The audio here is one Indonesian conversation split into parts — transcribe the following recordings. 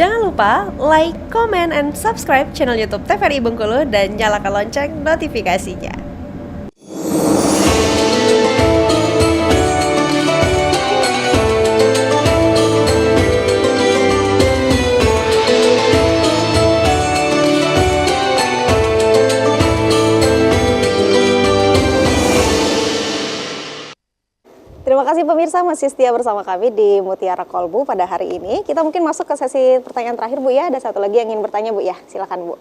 Jangan lupa like, comment, and subscribe channel YouTube TVRI Bengkulu dan nyalakan lonceng notifikasinya. Terima kasih pemirsa masih setia bersama kami di Mutiara Kolbu pada hari ini. Kita mungkin masuk ke sesi pertanyaan terakhir Bu ya. Ada satu lagi yang ingin bertanya Bu ya. Silakan Bu.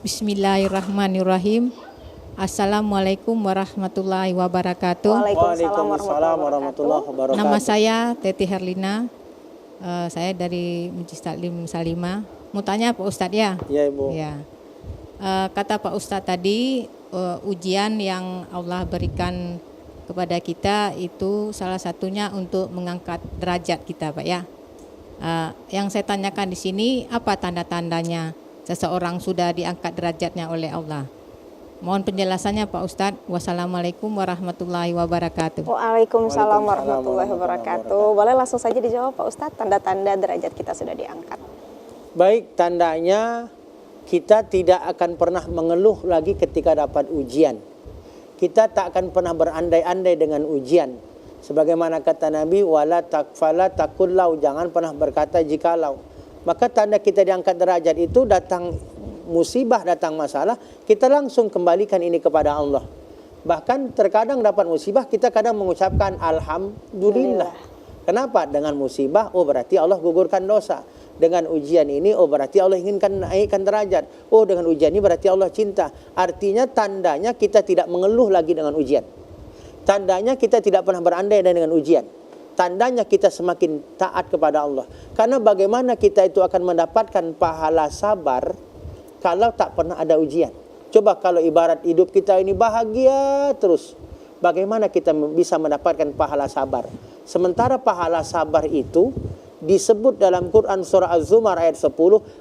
Bismillahirrahmanirrahim. Assalamualaikum warahmatullahi wabarakatuh. Waalaikumsalam warahmatullahi wabarakatuh. Nama saya Teti Herlina. Saya dari Majlis Taklim Salimah. Mau tanya Pak Ustadz ya? Iya Ibu. Ya. Kata Pak Ustadz tadi ujian yang Allah berikan kepada kita itu salah satunya untuk mengangkat derajat kita Pak ya. Yang saya tanyakan di sini apa tanda-tandanya seseorang sudah diangkat derajatnya oleh Allah? Mohon penjelasannya Pak Ustadz. Wassalamualaikum warahmatullahi wabarakatuh. Waalaikumsalam warahmatullahi wabarakatuh. Boleh langsung saja dijawab Pak Ustadz, tanda-tanda derajat kita sudah diangkat. Baik, tandanya kita tidak akan pernah mengeluh lagi ketika dapat ujian. Kita tak akan pernah berandai-andai dengan ujian. Sebagaimana kata Nabi, wala takfala takullau, jangan pernah berkata jikalau. Maka tanda kita diangkat derajat itu datang musibah, datang masalah, kita langsung kembalikan ini kepada Allah. Bahkan terkadang dapat musibah, kita kadang mengucapkan alhamdulillah. Kenapa? Dengan musibah, oh berarti Allah gugurkan dosa. Dengan ujian ini, oh berarti Allah inginkan naikkan derajat. Oh dengan ujian ini berarti Allah cinta. Artinya tandanya kita tidak mengeluh lagi dengan ujian. Tandanya kita tidak pernah berandai dengan ujian. Tandanya kita semakin taat kepada Allah. Karena bagaimana kita itu akan mendapatkan pahala sabar kalau tak pernah ada ujian. Coba kalau ibarat hidup kita ini bahagia terus, bagaimana kita bisa mendapatkan pahala sabar? Sementara pahala sabar itu disebut dalam Quran surah Az-Zumar ayat 10,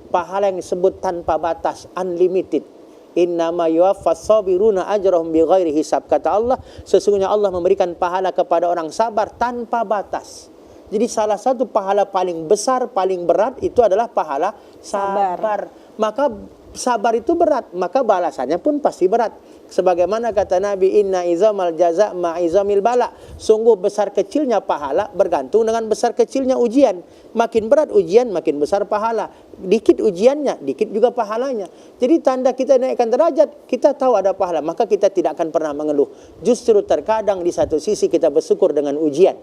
pahala yang disebut tanpa batas, unlimited. Innama yuwaffas sabiruna ajrahum bighairi hisab. Kata Allah, sesungguhnya Allah memberikan pahala kepada orang sabar tanpa batas. Jadi salah satu pahala paling besar, paling berat itu adalah pahala sabar. Maka sabar itu berat, maka balasannya pun pasti berat. Sebagaimana kata Nabi, inna izamal jaza ma'izamil bala. Sungguh besar kecilnya pahala bergantung dengan besar kecilnya ujian. Makin berat ujian, makin besar pahala. Dikit ujiannya, dikit juga pahalanya. Jadi tanda kita naikkan derajat, kita tahu ada pahala, maka kita tidak akan pernah mengeluh. Justru terkadang di satu sisi kita bersyukur dengan ujian.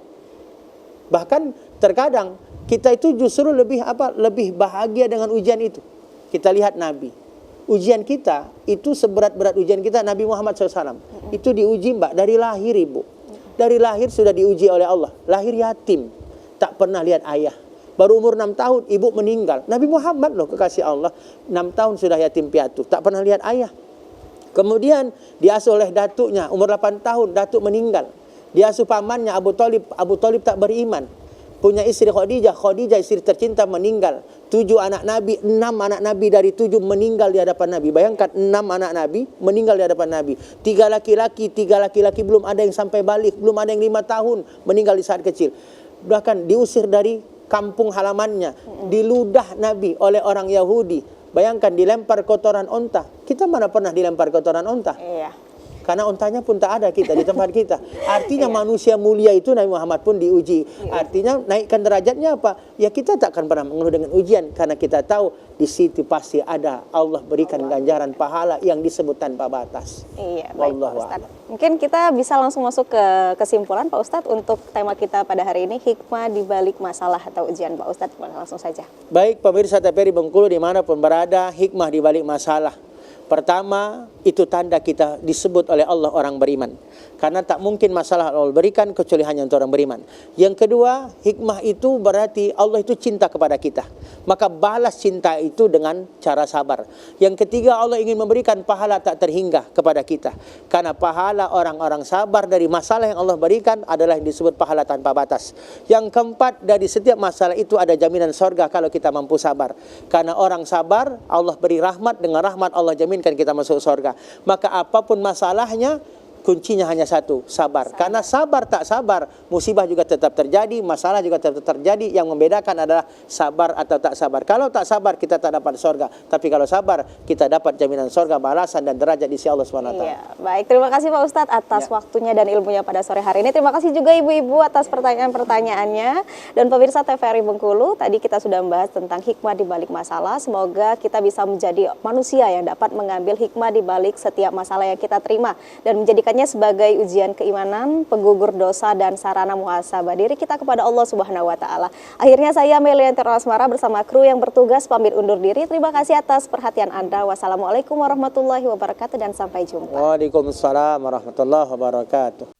Bahkan terkadang kita itu justru lebih bahagia dengan ujian itu. Kita lihat Nabi. Ujian kita itu seberat-berat ujian kita Nabi Muhammad SAW. Itu diuji Mbak dari lahir Ibu. Dari lahir sudah diuji oleh Allah. Lahir yatim. Tak pernah lihat ayah. Baru umur 6 tahun ibu meninggal. Nabi Muhammad loh kekasih Allah. 6 tahun sudah yatim piatu. Tak pernah lihat ayah. Kemudian diasuh oleh datuknya. Umur 8 tahun datuk meninggal. Diasuh pamannya Abu Talib. Abu Talib tak beriman. Punya istri Khadijah. Khadijah istri tercinta meninggal. 7 anak Nabi, 6 anak Nabi dari 7 meninggal di hadapan Nabi. Bayangkan 6 anak Nabi meninggal di hadapan Nabi. 3 laki-laki belum ada yang sampai balik, belum ada yang 5 tahun meninggal di saat kecil. Bahkan diusir dari kampung halamannya, diludah Nabi oleh orang Yahudi. Bayangkan dilempar kotoran onta. Kita mana pernah dilempar kotoran onta? Iya. Karena ontanya pun tak ada kita di tempat kita. Artinya manusia mulia itu Nabi Muhammad pun diuji. Artinya naikkan derajatnya apa? Ya kita tak akan pernah mengeluh dengan ujian. Karena kita tahu di situ pasti ada Allah berikan ganjaran pahala yang disebut tanpa batas. Iya, baik Pak Ustadz. Mungkin kita bisa langsung masuk ke kesimpulan Pak Ustadz untuk tema kita pada hari ini, hikmah di balik masalah atau ujian Pak Ustadz. Langsung saja. Baik pemirsa TVRI Bengkulu dimanapun berada, hikmah di balik masalah. Pertama, itu tanda kita disebut oleh Allah orang beriman. Karena tak mungkin masalah Allah berikan kecuali hanya untuk orang beriman. Yang kedua, hikmah itu berarti Allah itu cinta kepada kita. Maka balas cinta itu dengan cara sabar. Yang ketiga, Allah ingin memberikan pahala tak terhingga kepada kita. Karena pahala orang-orang sabar dari masalah yang Allah berikan adalah yang disebut pahala tanpa batas. Yang keempat, dari setiap masalah itu ada jaminan sorga kalau kita mampu sabar. Karena orang sabar, Allah beri rahmat, dengan rahmat Allah jaminkan kita masuk sorga. Maka apapun masalahnya, kuncinya hanya satu, sabar. Karena sabar tak sabar, musibah juga tetap terjadi, masalah juga tetap terjadi. Yang membedakan adalah sabar atau tak sabar. Kalau tak sabar, kita tak dapat surga. Tapi kalau sabar, kita dapat jaminan surga, balasan dan derajat di sisi Allah SWT. Iya, baik. Terima kasih Pak Ustadz atas waktunya dan ilmunya pada sore hari ini. Terima kasih juga ibu-ibu atas pertanyaan-pertanyaannya. Dan pemirsa TVRI Bengkulu, tadi kita sudah membahas tentang hikmah di balik masalah. Semoga kita bisa menjadi manusia yang dapat mengambil hikmah di balik setiap masalah yang kita terima dan menjadikannya sebagai ujian keimanan, penggugur dosa dan sarana muhasabah diri kita kepada Allah Subhanahu wa taala. Akhirnya saya Melian Asmara bersama kru yang bertugas pamit undur diri. Terima kasih atas perhatian Anda. Wassalamualaikum warahmatullahi wabarakatuh dan sampai jumpa. Waalaikumsalam warahmatullahi wabarakatuh.